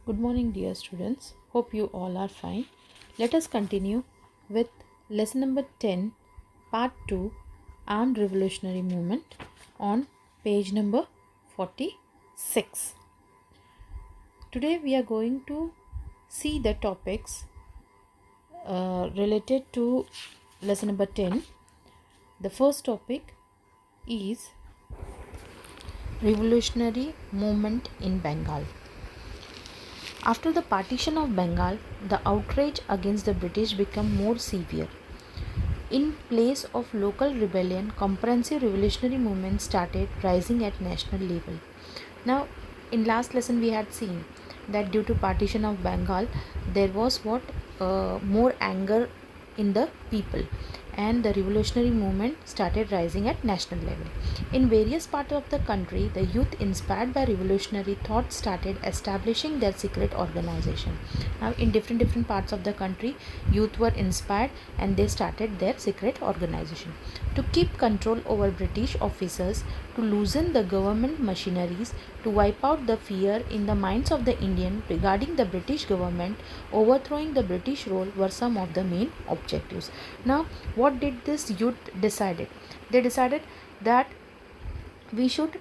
Good morning, dear students. Hope you all are fine. Let us continue with lesson number 10, part 2, Armed Revolutionary Movement on page number 46. Today we are going to see the topics related to lesson number 10. The first topic is Revolutionary Movement in Bengal. After the partition of Bengal, the outrage against the British became more severe. In place of local rebellion, comprehensive revolutionary movement started rising at national level. Now, in last lesson we had seen that due to partition of Bengal, there was more anger in the people, and the revolutionary movement started rising at national level. In various parts of the country, the youth inspired by revolutionary thought started establishing their secret organization. Now, in different parts of the country, youth were inspired and they started their secret organization to keep control over British officers, to loosen the government machineries, to wipe out the fear in the minds of the Indian regarding the British government. Overthrowing the British rule were some of the main objectives. Now, what did this youth decided? They decided that we should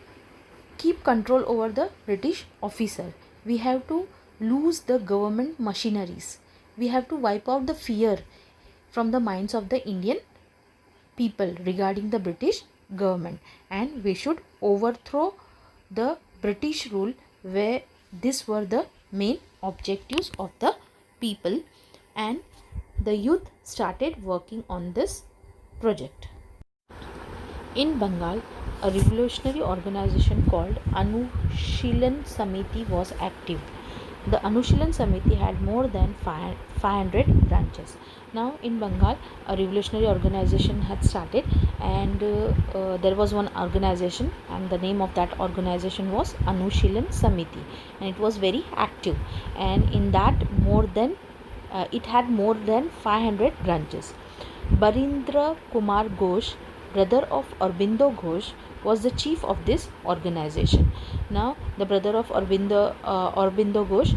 keep control over the British officer. We have to lose the government machineries. We have to wipe out the fear from the minds of the Indian people regarding the British government, and we should overthrow the British rule, where these were the main objectives of the people, and the youth started working on this project. In Bengal, a revolutionary organization called Anushilan Samiti was active. The Anushilan Samiti had more than 500 branches. Now, in Bengal, a revolutionary organization had started, and there was one organization, and the name of that organization was Anushilan Samiti, and it was very active. And in that, it had more than 500 branches. Barindra Kumar Ghosh, brother of Aurobindo Ghosh, was the chief of this organization. Now, the brother of Aurobindo Ghosh,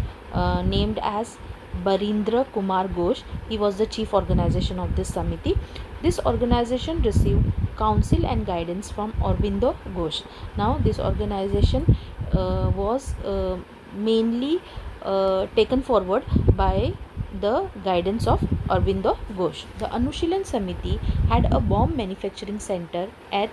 named as Barindra Kumar Ghosh, he was the chief organization of this Samiti. This organization received counsel and guidance from Aurobindo Ghosh. Now, this organization was mainly taken forward by the guidance of Aurobindo Ghosh. The Anushilan Samiti had a bomb manufacturing center at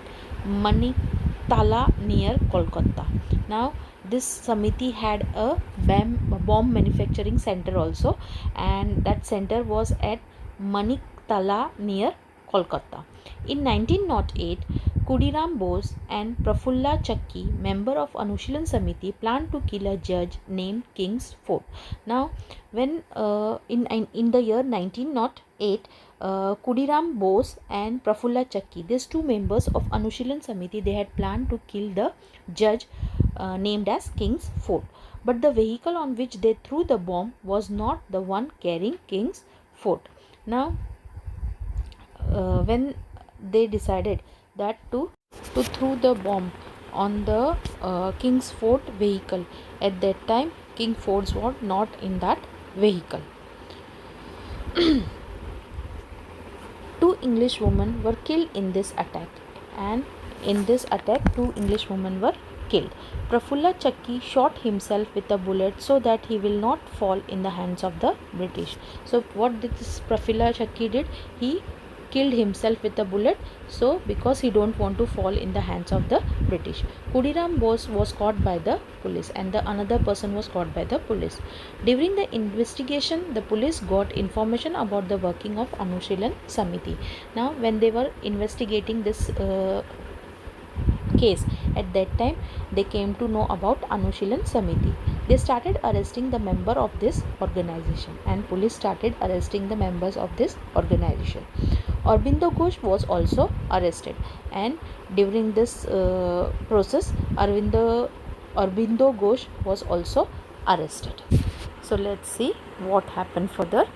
Maniktala near Kolkata. Now, this Samiti had a bomb manufacturing center also, and that center was at Maniktala near Kolkata. In 1908, Khudiram Bose and Prafulla Chakki, member of Anushilan Samiti, planned to kill a judge named King's Fort. Now, when in the year 1908, Khudiram Bose and Prafulla Chakki, these two members of Anushilan Samiti, they had planned to kill the judge named as King's Fort. But the vehicle on which they threw the bomb was not the one carrying King's Fort. Now, when they decided that to throw the bomb on the King's Fort vehicle, at that time King Forts was not in that vehicle. Two English women were killed in this attack, and in this attack 2 English women were killed. Prafulla Chakki shot himself with a bullet so that he will not fall in the hands of the British. So what did this Prafulla Chakki did? He killed himself with a bullet, so because he don't want to fall in the hands of the British. Khudiram Bose was caught by the police, and the another person was caught by the police. During the investigation, the police got information about the working of Anushilan Samiti. Now, when they were investigating this case, at that time they came to know about Anushilan Samiti. They started arresting the member of this organization, and police started arresting the members of this organization. Aurobindo Ghosh was also arrested, and during this process Aurobindo Ghosh was also arrested. So let's see what happened further.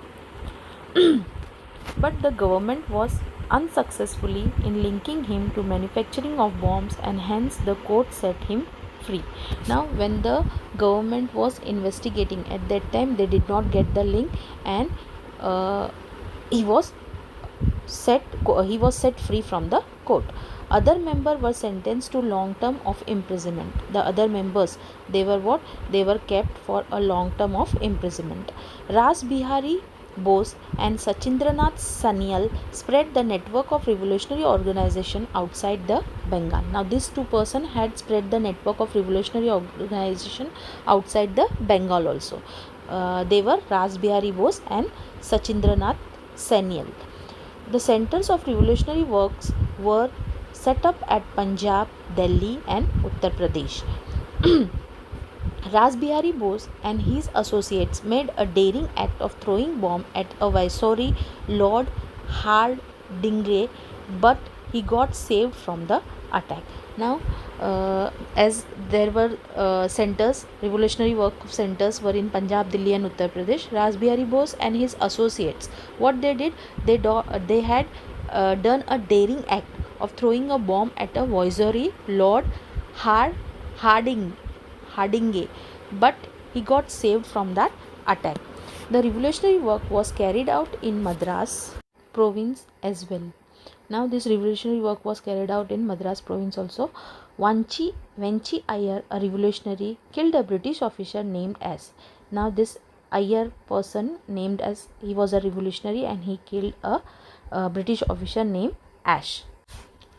But the government was unsuccessfully in linking him to manufacturing of bombs, and hence the court set him free. Now when the government was investigating at that time, they did not get the link, and he was set free from the court. Other members were sentenced to long term of imprisonment. The other members, they were what? They were kept for a long term of imprisonment. Ras Bihari Bose and Sachindranath Sanyal spread the network of revolutionary organization outside the Bengal. Now these two persons had spread the network of revolutionary organization outside the Bengal also. They were Ras Bihari Bose and Sachindranath Sanyal. The centers of revolutionary works were set up at Punjab, Delhi and Uttar Pradesh. Ras Bihari Bose and his associates made a daring act of throwing bomb at a Viceroy Lord Hardinge, but he got saved from the attack. Now, as there were centers, revolutionary work centers were in Punjab, Delhi and Uttar Pradesh, Ras Bihari Bose and his associates, what they did, they had done a daring act of throwing a bomb at a Viceroy Lord Hardinge, but he got saved from that attack. The revolutionary work was carried out in Madras province as well. Now this revolutionary work was carried out in Madras province also. Venchi Iyer, a revolutionary, killed a British officer named as. Now this Iyer person named as, he was a revolutionary and he killed a British officer named Ash.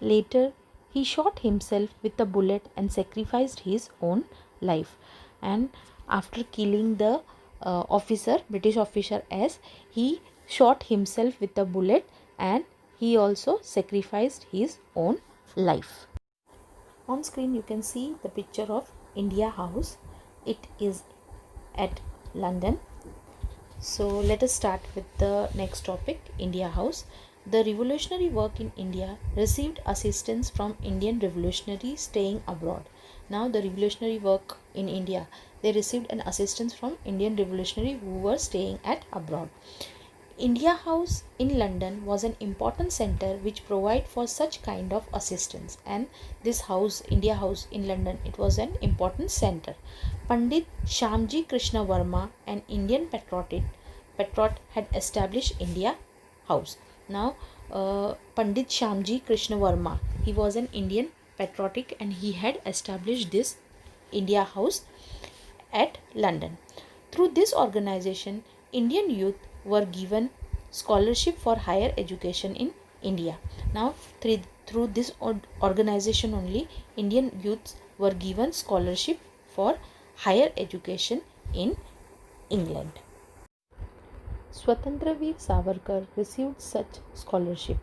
Later he shot himself with a bullet and sacrificed his own life. And after killing the British officer S, he shot himself with a bullet and he also sacrificed his own life. On screen you can see the picture of India House. It is at London. So let us start with the next topic, India House. The revolutionary work in India received assistance from Indian revolutionaries staying abroad. Now the revolutionary work in India, they received an assistance from Indian revolutionaries who were staying at abroad. India House in London was an important center which provided for such kind of assistance, and this house, India House in London, it was an important center. Pandit Shyamji Krishna Varma, an Indian patriot, had established India House. Now Pandit Shyamji Krishna Varma, he was an Indian patriotic and he had established this India House at London. Through this organization, Indian youth were given scholarship for higher education in India. Now through this organization only, Indian youths were given scholarship for higher education in England. Swatantravir Savarkar received such scholarship.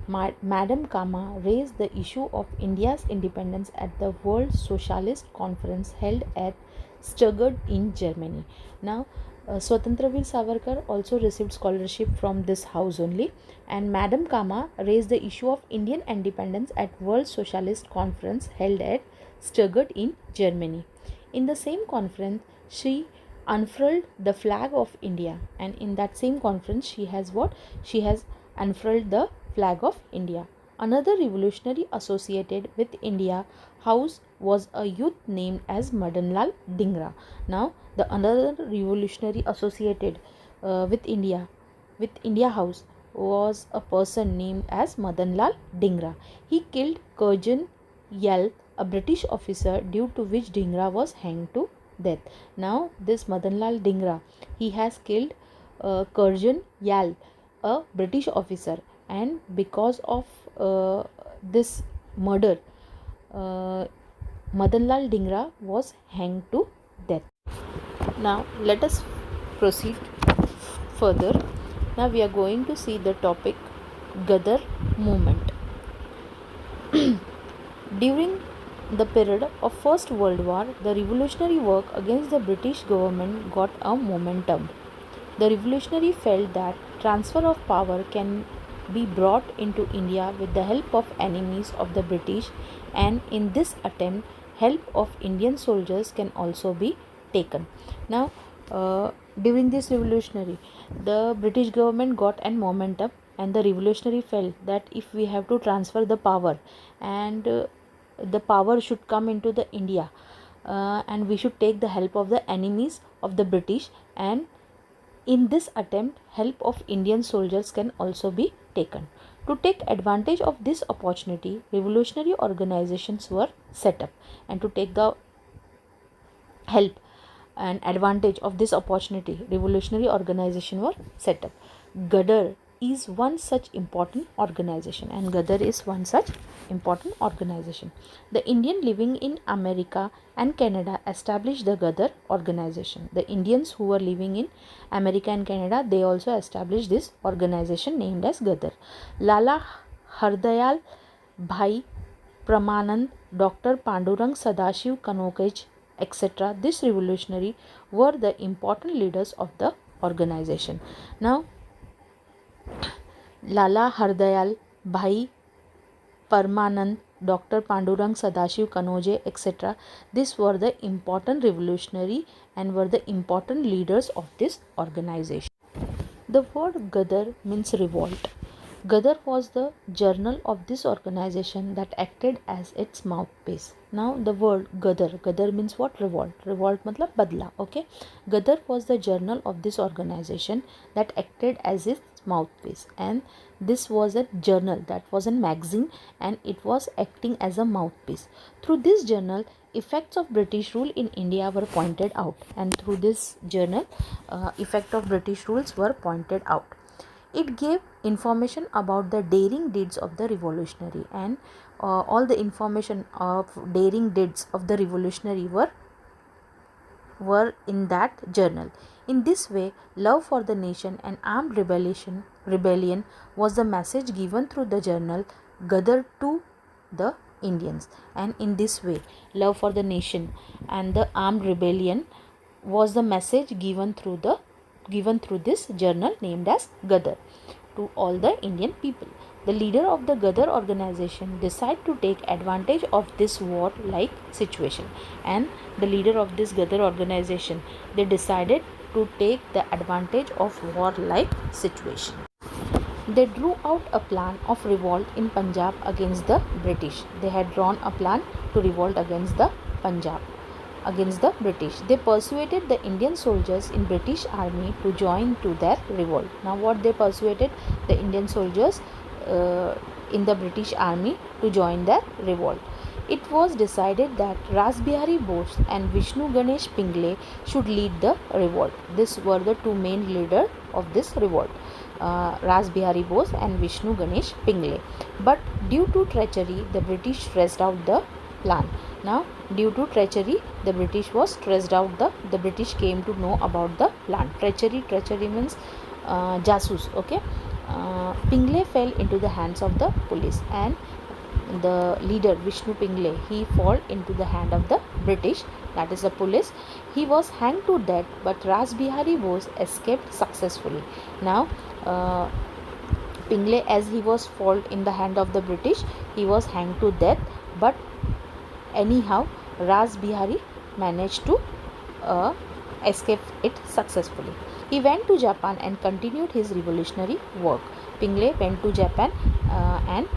Madam Kama raised the issue of India's independence at the World Socialist Conference held at Stuttgart in Germany. Now Swatantravir Savarkar also received scholarship from this house only, and Madam Kama raised the issue of Indian independence at World Socialist Conference held at Stuttgart in Germany. In the same conference, she unfurled the flag of India, and in that same conference she has unfurled the flag of India. Another revolutionary associated with India House was a youth named as Madan Lal Dhingra. Now the another revolutionary associated with India House was a person named as Madan Lal Dhingra. He killed Curzon Yell, a British officer, due to which Dhingra was hanged to death. Now this Madan Lal Dhingra, he has killed Curzon Yell, a British officer, and because of this murder, Madan Lal Dhingra was hanged to death. Now let us proceed further. Now we are going to see the topic Ghadar movement. During the period of First World War, the revolutionary work against the British government got a momentum. The revolutionary felt that transfer of power can be brought into India with the help of enemies of the British, and in this attempt help of Indian soldiers can also be taken. Now during this revolutionary, the British government got an momentum, and the revolutionary felt that if we have to transfer the power, and the power should come into the India, and we should take the help of the enemies of the British, and in this attempt help of Indian soldiers can also be taken. To take advantage of this opportunity, revolutionary organizations were set up, and to take the help and advantage of this opportunity, revolutionary organization were set up. Gadar is one such important organization, and Gadar is one such important organization. The Indian living in America and Canada established the Gadar organization. The Indians who were living in America and Canada, they also established this organization named as Gadar. Lala Hardayal Bhai Pramanand, Dr. Pandurang Sadashiv Kanokej, etc. This revolutionary were the important leaders of the organization. Now, Lala Hardayal Bhai Parmanand, Dr. Pandurang Sadashiv Kanoje, etc. These were the important revolutionary and were the important leaders of this organization. The word Gadar means revolt. Gadar was the journal of this organization that acted as its mouthpiece. Now the word Gadar means what? Revolt. Revolt matlab badla. Okay. Gadar was the journal of this organization that acted as its mouthpiece, and this was a journal, that was a magazine, and it was acting as a mouthpiece. Through this journal, effects of British rule in India were pointed out, and through this journal, effect of British rules were pointed out. It gave information about the daring deeds of the revolutionary, and all the information of daring deeds of the revolutionary were in that journal. In this way, love for the nation and armed rebellion was the message given through the journal Gadar to the Indians. And in this way, love for the nation and the armed rebellion was the message given through this journal named as Gadar to all the Indian people. The leader of the Gadar organization decided to take advantage of this war-like situation, and the leader of this Gadar organization, they decided to take the advantage of war-like situation. They drew out a plan of revolt in Punjab against the British. They had drawn a plan to revolt against the Punjab, against the British. They persuaded the Indian soldiers in British army to join to their revolt. Now what they persuaded the Indian soldiers in the British army to join their revolt. It was decided that Rasbihari Bose and Vishnu Ganesh Pingle should lead the revolt. These were the two main leaders of this revolt, Rasbihari Bose and Vishnu Ganesh Pingle. But due to treachery, the British stressed out the plan. Now, due to treachery, the British was stressed out. The British came to know about the plan. Treachery means jasus. Okay. Pingle fell into the hands of the police, and the leader Vishnu Pingle, he fall into the hand of the British, that is the police. He was hanged to death, but Rasbihari Bose escaped successfully. Now Pingle, as he was fall in the hand of the British, he was hanged to death, but anyhow Rasbihari managed to escape it successfully. He went to Japan and continued his revolutionary work. Pingle went to Japan and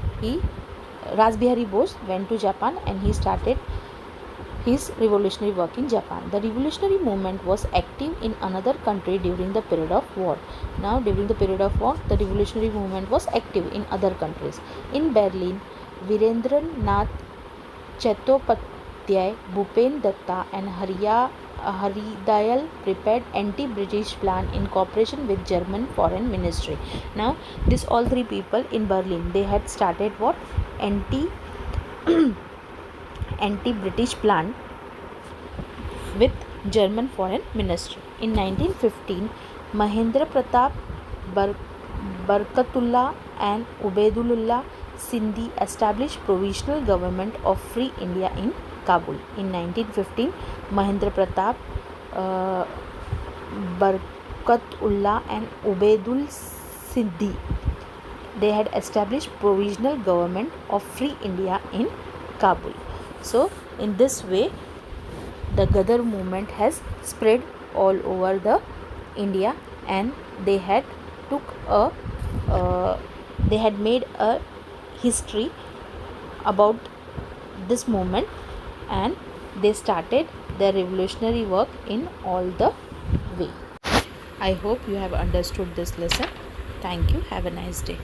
Rasbihari Bose went to Japan and he started his revolutionary work in Japan. The revolutionary movement was active in another country during the period of war. Now during the period of war, the revolutionary movement was active in other countries. In Berlin, Virendranath Chattopadhyay, Bhupen Datta and Haridayal prepared anti-British plan in cooperation with German foreign ministry. Now these all three people in Berlin, they had started what? Anti-British plan with German foreign ministry. In 1915, Mahendra Pratap Barkatullah and Ubaidullah Sindhi established provisional government of Free India in Kabul. In 1915, Mahendra Pratap Barkatullah and Ubaidul Sindhi, they had established provisional government of Free India in Kabul. So in this way, the Gadar movement has spread all over the India, and they had made a history about this movement, and they started their revolutionary work in all the way. I hope you have understood this lesson. Thank you. Have a nice day.